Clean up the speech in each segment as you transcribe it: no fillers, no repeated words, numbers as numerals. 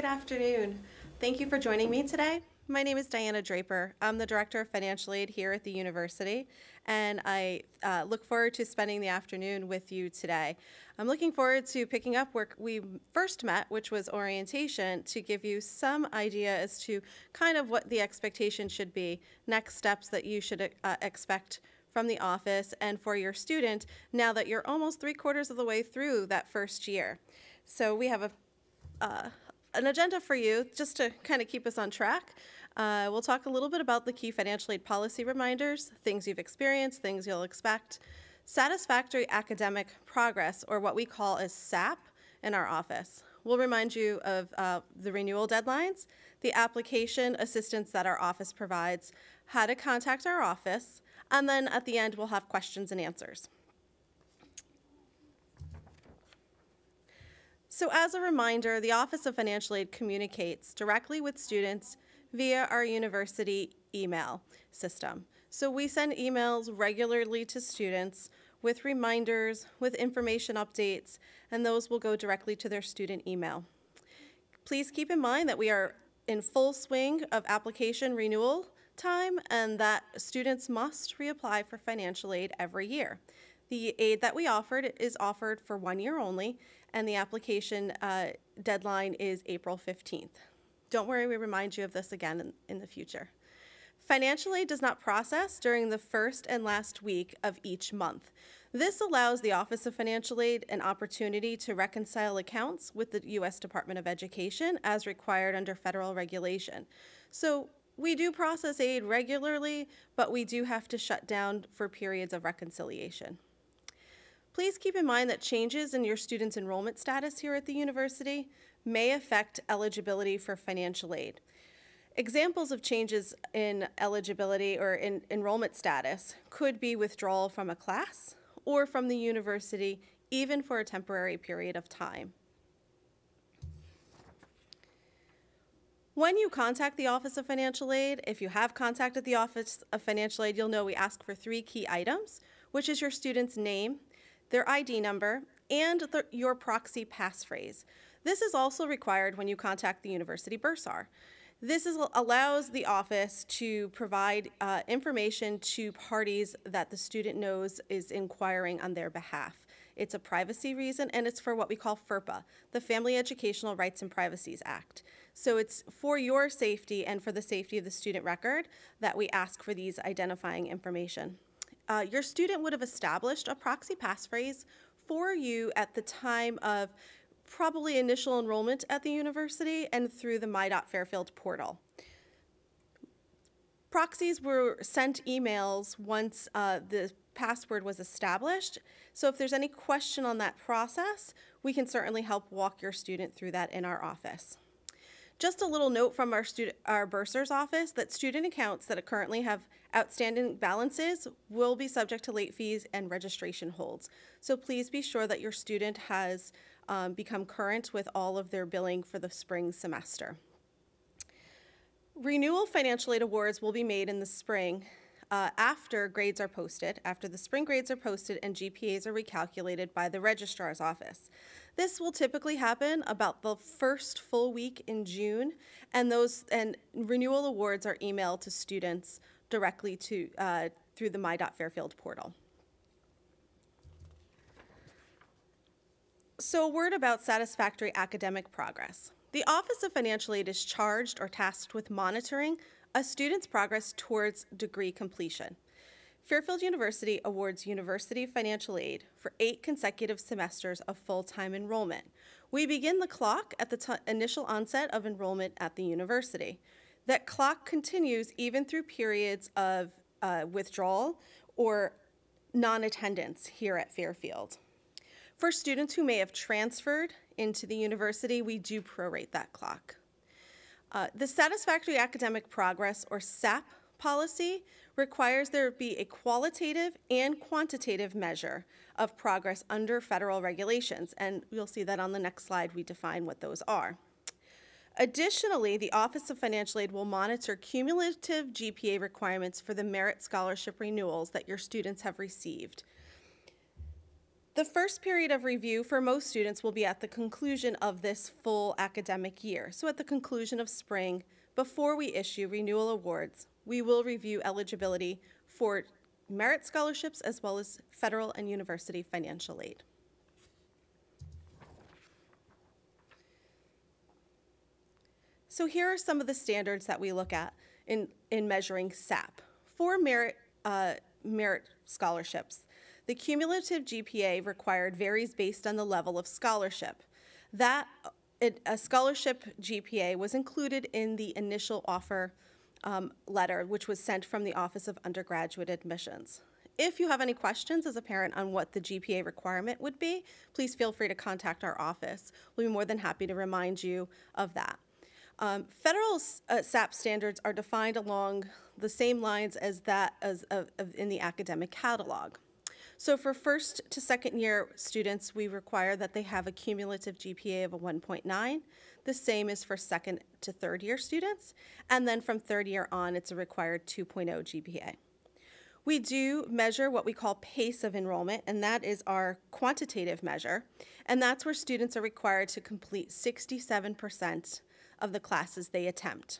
Good afternoon. Thank you for joining me today. My name is Diana Draper. I'm the Director of Financial Aid here at the university, and I look forward to spending the afternoon with you today. I'm looking forward to picking up where we first met, which was orientation, to give you some idea as to kind of what the expectation should be, next steps that you should expect from the office and for your student now that you're almost 3/4 of the way through that first year. So we have an agenda for you just to kind of keep us on track. We'll talk a little bit about the key financial aid policy reminders, things you've experienced, things you'll expect, satisfactory academic progress, or what we call as SAP in our office. We'll remind you of the renewal deadlines, the application assistance that our office provides, how to contact our office, and then at the end we'll have questions and answers. So as a reminder, the Office of Financial Aid communicates directly with students via our university email system. So we send emails regularly to students with reminders, with information updates, and those will go directly to their student email. Please keep in mind that we are in full swing of application renewal time and that students must reapply for financial aid every year. The aid that we offered is offered for 1 year only, and the application deadline is April 15th. Don't worry, we remind you of this again in the future. Financial aid does not process during the first and last week of each month. This allows the Office of Financial Aid an opportunity to reconcile accounts with the U.S. Department of Education as required under federal regulation. So we do process aid regularly, but we do have to shut down for periods of reconciliation. Please keep in mind that changes in your student's enrollment status here at the university may affect eligibility for financial aid. Examples of changes in eligibility or in enrollment status could be withdrawal from a class or from the university, even for a temporary period of time. When you contact the Office of Financial Aid, if you have contacted the Office of Financial Aid, you'll know we ask for 3 key items, which is your student's name, their ID number, and your proxy passphrase. This is also required when you contact the university bursar. This allows the office to provide information to parties that the student knows is inquiring on their behalf. It's a privacy reason, and it's for what we call FERPA, the Family Educational Rights and Privacies Act. So it's for your safety and for the safety of the student record that we ask for these identifying information. Your student would have established a proxy passphrase for you at the time of probably initial enrollment at the university and through the My.Fairfield portal. Proxies were sent emails once the password was established, so if there's any question on that process, we can certainly help walk your student through that in our office. Just a little note from our bursar's office that student accounts that currently have outstanding balances will be subject to late fees and registration holds. So please be sure that your student has become current with all of their billing for the spring semester. Renewal financial aid awards will be made in the spring after grades are posted, after the spring grades are posted and GPAs are recalculated by the registrar's office. This will typically happen about the first full week in June, and renewal awards are emailed to students directly to through the My.Fairfield portal. So a word about satisfactory academic progress. The Office of Financial Aid is charged or tasked with monitoring a student's progress towards degree completion. Fairfield University awards university financial aid for 8 consecutive semesters of full-time enrollment. We begin the clock at the initial onset of enrollment at the university. That clock continues even through periods of withdrawal or non-attendance here at Fairfield. For students who may have transferred into the university, we do prorate that clock. The Satisfactory Academic Progress, or SAP policy, requires there be a qualitative and quantitative measure of progress under federal regulations, and you'll see that on the next slide we define what those are. Additionally, the Office of Financial Aid will monitor cumulative GPA requirements for the merit scholarship renewals that your students have received. The first period of review for most students will be at the conclusion of this full academic year. So at the conclusion of spring, before we issue renewal awards, we will review eligibility for merit scholarships as well as federal and university financial aid. So here are some of the standards that we look at in measuring SAP. For merit scholarships, the cumulative GPA required varies based on the level of scholarship. A scholarship GPA was included in the initial offer letter, which was sent from the Office of Undergraduate Admissions. If you have any questions as a parent on what the GPA requirement would be, please feel free to contact our office. We'll be more than happy to remind you of that. Federal SAP standards are defined along the same lines as in the academic catalog. So for first to second year students, we require that they have a cumulative GPA of a 1.9. The same is for second to third year students. And then from third year on, it's a required 2.0 GPA. We do measure what we call pace of enrollment, and that is our quantitative measure. And that's where students are required to complete 67% of the classes they attempt.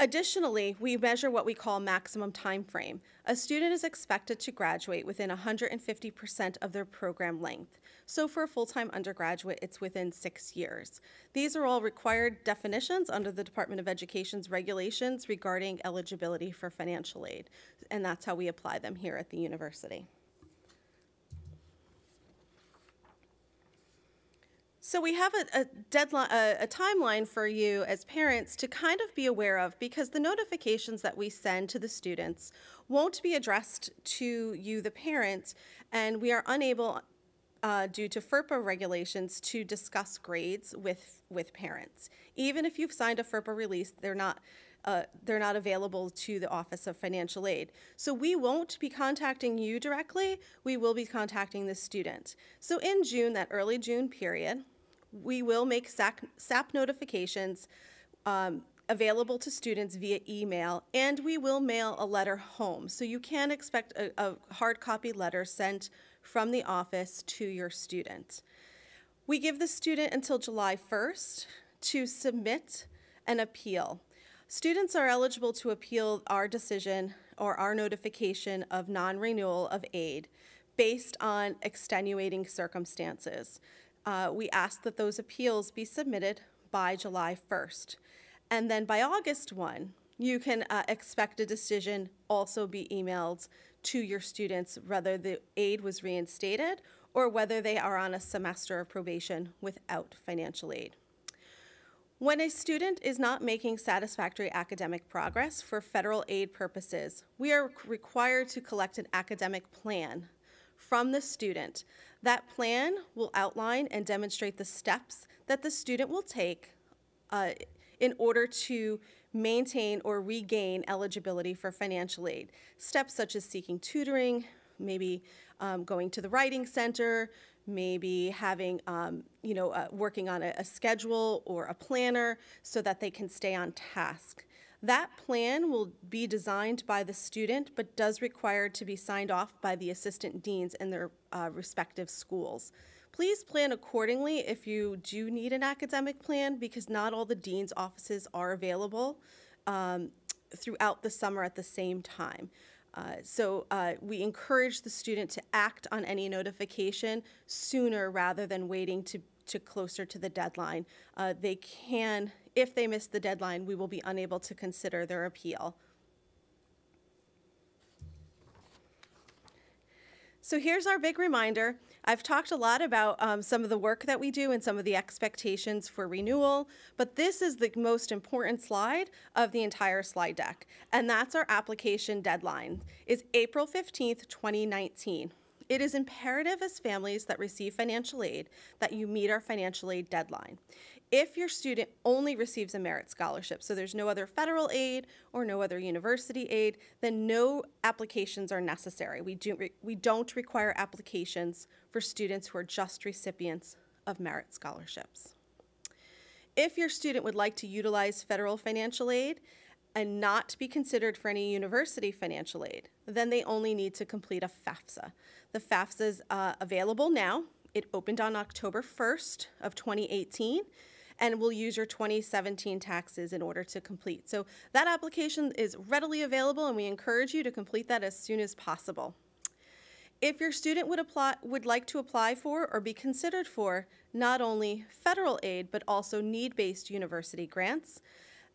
Additionally, we measure what we call maximum time frame. A student is expected to graduate within 150% of their program length. So for a full-time undergraduate, it's within 6 years. These are all required definitions under the Department of Education's regulations regarding eligibility for financial aid, and that's how we apply them here at the university. So we have a deadline, a timeline for you as parents to kind of be aware of, because the notifications that we send to the students won't be addressed to you, the parent, and we are unable, due to FERPA regulations, to discuss grades with parents. Even if you've signed a FERPA release, they're not available to the Office of Financial Aid. So we won't be contacting you directly, we will be contacting the student. So in June, that early June period, we will make SAP notifications available to students via email, and we will mail a letter home. So you can expect a hard copy letter sent from the office to your student. We give the student until July 1st to submit an appeal. Students are eligible to appeal our decision or our notification of non-renewal of aid based on extenuating circumstances. We ask that those appeals be submitted by July 1st. And then by August 1, you can expect a decision also be emailed to your students, whether the aid was reinstated or whether they are on a semester of probation without financial aid. When a student is not making satisfactory academic progress for federal aid purposes, we are required to collect an academic plan from the student. That plan will outline and demonstrate the steps that the student will take in order to maintain or regain eligibility for financial aid. Steps such as seeking tutoring, maybe going to the writing center, maybe having, working on a schedule or a planner so that they can stay on task. That plan will be designed by the student, but does require to be signed off by the assistant deans in their respective schools. Please plan accordingly if you do need an academic plan, because not all the dean's offices are available throughout the summer at the same time. So we encourage the student to act on any notification sooner rather than waiting to closer to the deadline. They can, if they miss the deadline, we will be unable to consider their appeal. So here's our big reminder. I've talked a lot about some of the work that we do and some of the expectations for renewal, but this is the most important slide of the entire slide deck, and that's our application deadline. It's April 15th, 2019. It is imperative as families that receive financial aid that you meet our financial aid deadline. If your student only receives a merit scholarship, so there's no other federal aid or no other university aid, then no applications are necessary. We don't require applications for students who are just recipients of merit scholarships. If your student would like to utilize federal financial aid, and not be considered for any university financial aid, then they only need to complete a FAFSA. The FAFSA is available now. It opened on October 1st of 2018 and will use your 2017 taxes in order to complete. So that application is readily available, and we encourage you to complete that as soon as possible. If your student would like to apply for or be considered for not only federal aid but also need-based university grants,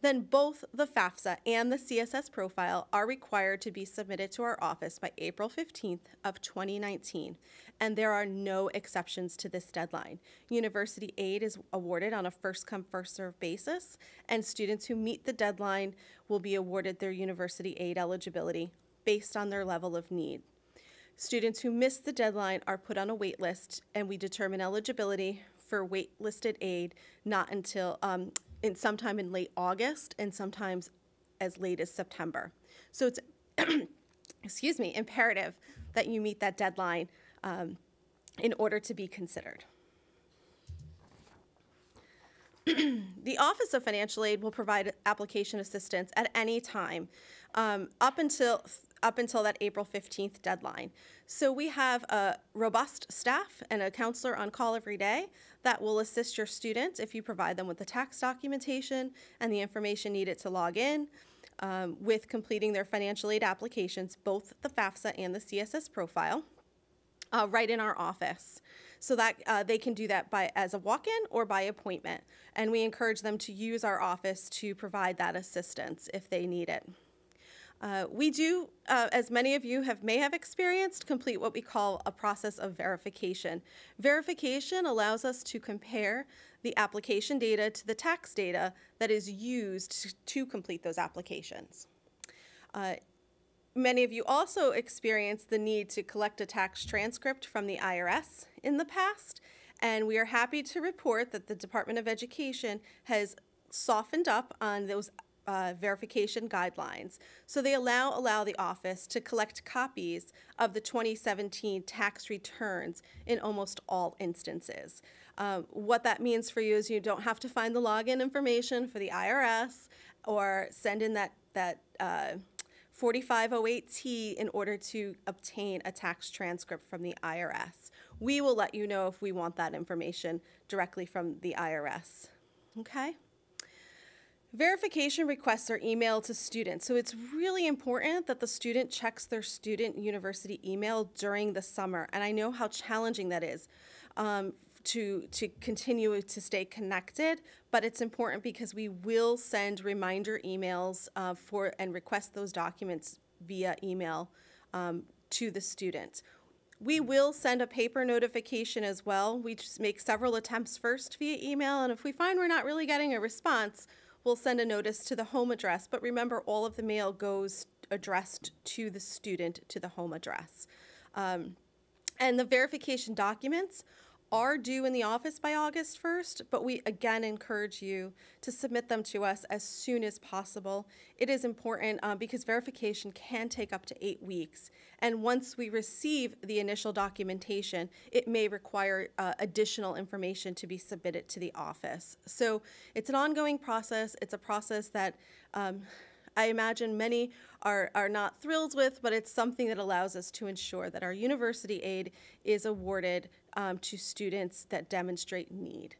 then both the FAFSA and the CSS profile are required to be submitted to our office by April 15th of 2019, and there are no exceptions to this deadline. University aid is awarded on a first-come, first-served basis, and students who meet the deadline will be awarded their university aid eligibility based on their level of need. Students who miss the deadline are put on a wait list, and we determine eligibility for waitlisted aid not until sometime in late August and sometimes as late as September. So it's excuse me, imperative that you meet that deadline in order to be considered. The Office of Financial Aid will provide application assistance at any time up until that April 15th deadline. So we have a robust staff and a counselor on call every day that will assist your student if you provide them with the tax documentation and the information needed to log in with completing their financial aid applications, both the FAFSA and the CSS profile, right in our office. So that they can do that as a walk-in or by appointment. And we encourage them to use our office to provide that assistance if they need it. We do, as many of you may have experienced, complete what we call a process of verification. Verification allows us to compare the application data to the tax data that is used to complete those applications. Many of you also experienced the need to collect a tax transcript from the IRS in the past, and we are happy to report that the Department of Education has softened up on those verification guidelines. So they allow the office to collect copies of the 2017 tax returns in almost all instances. What that means for you is you don't have to find the login information for the IRS or send in that 4508T in order to obtain a tax transcript from the IRS. We will let you know if we want that information directly from the IRS. Okay? Verification requests are emailed to students, so it's really important that the student checks their student university email during the summer, and I know how challenging that is to continue to stay connected, but it's important because we will send reminder emails and request those documents via email to the student. We will send a paper notification as well. We just make several attempts first via email, and if we find we're not really getting a response, we'll send a notice to the home address. But remember, all of the mail goes addressed to the student, to the home address. And the verification documents are due in the office by August 1st, but we again encourage you to submit them to us as soon as possible. It is important because verification can take up to 8 weeks, and once we receive the initial documentation, it may require additional information to be submitted to the office. So it's an ongoing process. It's a process that I imagine many are not thrilled with, but it's something that allows us to ensure that our university aid is awarded to students that demonstrate need.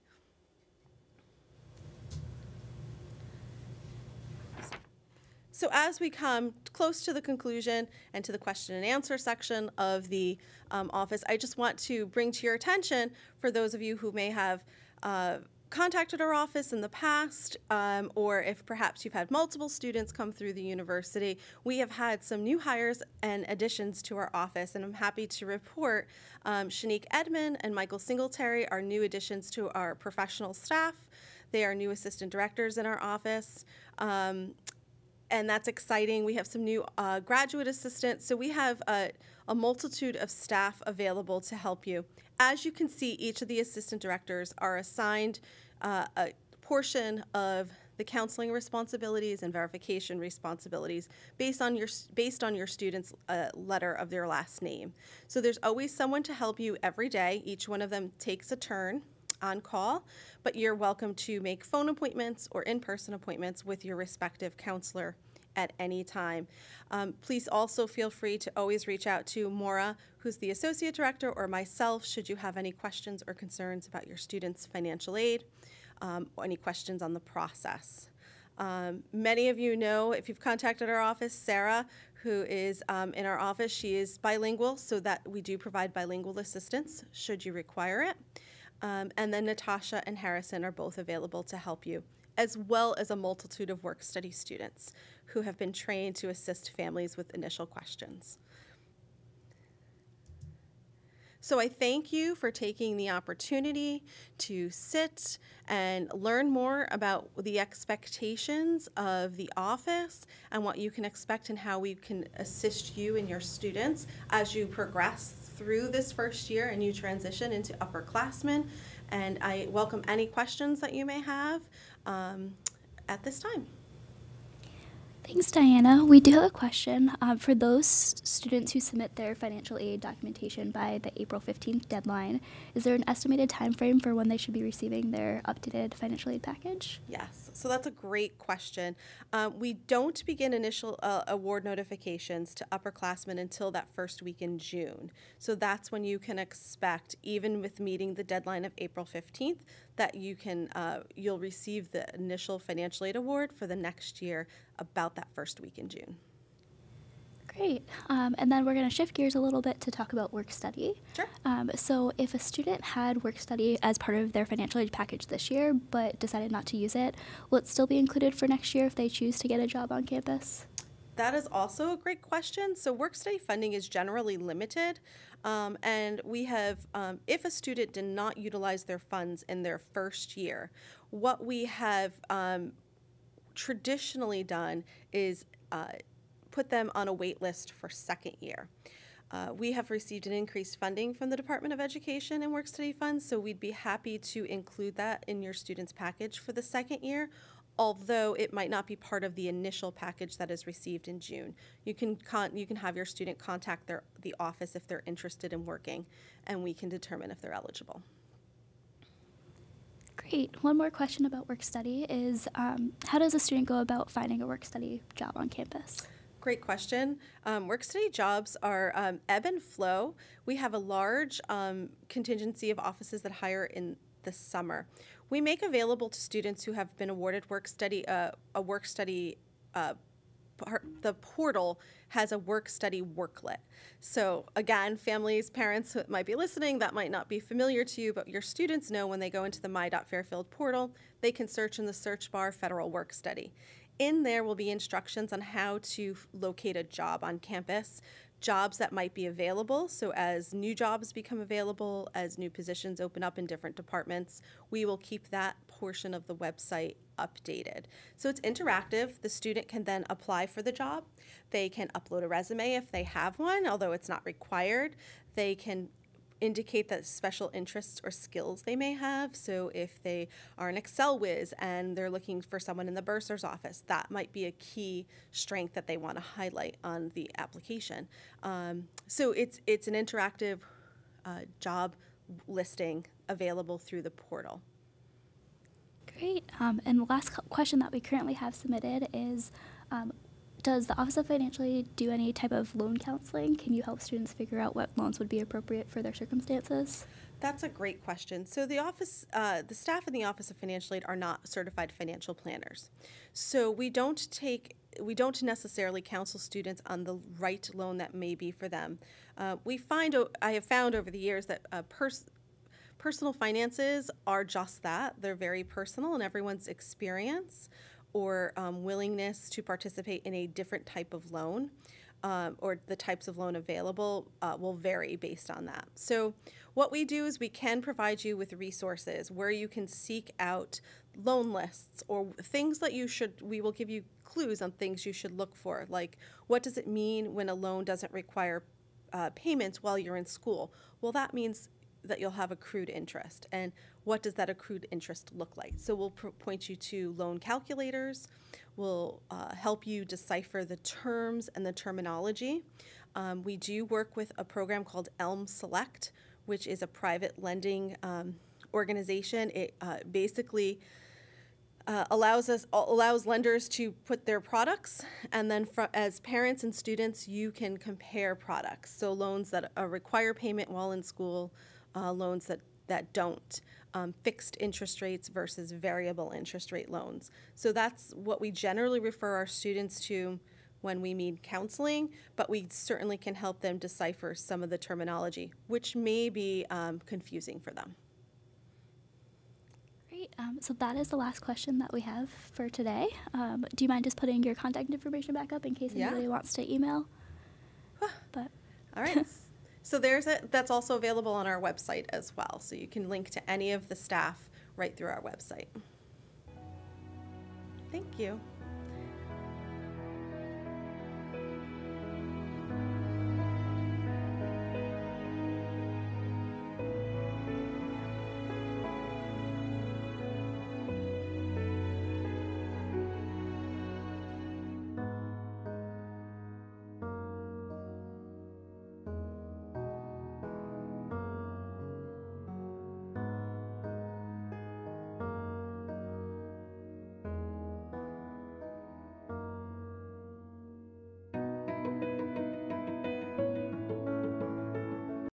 So as we come close to the conclusion and to the question and answer section of the office, I just want to bring to your attention, for those of you who may have contacted our office in the past, or if perhaps you've had multiple students come through the university, we have had some new hires and additions to our office, and I'm happy to report Shanique Edmond and Michael Singletary are new additions to our professional staff. They are new assistant directors in our office, and that's exciting. We have some new graduate assistants, so we have a multitude of staff available to help you. As you can see, each of the assistant directors are assigned a portion of the counseling responsibilities and verification responsibilities based on your student's letter of their last name. So there's always someone to help you every day. Each one of them takes a turn on call, but you're welcome to make phone appointments or in-person appointments with your respective counselor at any time. Please also feel free to always reach out to Maura, who's the Associate Director, or myself, should you have any questions or concerns about your students' financial aid, or any questions on the process. Many of you know, if you've contacted our office, Sarah, who is in our office, she is bilingual, so that we do provide bilingual assistance should you require it. And then Natasha and Harrison are both available to help you, as well as a multitude of work-study students who have been trained to assist families with initial questions. So I thank you for taking the opportunity to sit and learn more about the expectations of the office and what you can expect and how we can assist you and your students as you progress through this first year and you transition into upperclassmen. And I welcome any questions that you may have at this time. Thanks, Diana. We do have a question. For those students who submit their financial aid documentation by the April 15th deadline, is there an estimated time frame for when they should be receiving their updated financial aid package? Yes, so that's a great question. We don't begin initial award notifications to upperclassmen until that first week in June. So that's when you can expect, even with meeting the deadline of April 15th, that you'll receive the initial financial aid award for the next year about that first week in June. Great. And then we're going to shift gears a little bit to talk about work study. Sure. So if a student had work study as part of their financial aid package this year but decided not to use it, will it still be included for next year if they choose to get a job on campus? That is also a great question. So work study funding is generally limited, and we have, if a student did not utilize their funds in their first year, what we have traditionally done is put them on a wait list for second year. We have received an increased funding from the Department of Education and work study funds, so we'd be happy to include that in your student's package for the second year, although it might not be part of the initial package that is received in June. You can have your student contact the office if they're interested in working, and we can determine if they're eligible. Great. One more question about work study is how does a student go about finding a work study job on campus? Great question. Work study jobs are ebb and flow. We have a large contingency of offices that hire in the summer. We make available to students who have been awarded work study the portal has a work study worklet. So again, families, parents who might be listening, that might not be familiar to you, but your students know when they go into the my.fairfield portal, they can search in the search bar federal work study. In there will be instructions on how to locate a job on campus, jobs that might be available. So as new jobs become available, as new positions open up in different departments, we will keep that portion of the website updated. So it's interactive. The student can then apply for the job. They can upload a resume if they have one, although it's not required. They can indicate that special interests or skills they may have. So if they are an Excel whiz and they're looking for someone in the bursar's office, that might be a key strength that they want to highlight on the application. So it's an interactive job listing available through the portal. Great. And the last question that we currently have submitted is, does the Office of Financial Aid do any type of loan counseling? Can you help students figure out what loans would be appropriate for their circumstances? That's a great question. So the staff in the Office of Financial Aid are not certified financial planners. So we don't necessarily counsel students on the right loan that may be for them. I have found over the years that personal finances are just that. They're very personal, and everyone's experience or willingness to participate in a different type of loan or the types of loan available will vary based on that. So what we do is we can provide you with resources where you can seek out loan lists or things that we will give you clues on things you should look for, like what does it mean when a loan doesn't require payments while you're in school? Well, that means that you'll have accrued interest. And what does that accrued interest look like? So we'll point you to loan calculators. We'll help you decipher the terms and the terminology. We do work with a program called Elm Select, which is a private lending organization. It basically allows lenders to put their products, and then as parents and students, you can compare products. So loans that require payment while in school, loans that don't, fixed interest rates versus variable interest rate loans. So that's what we generally refer our students to when we need counseling, but we certainly can help them decipher some of the terminology, which may be confusing for them. Great. So that is the last question that we have for today. Do you mind just putting your contact information back up in case anybody wants to email? But all right. So that's also available on our website as well. So you can link to any of the staff right through our website. Thank you.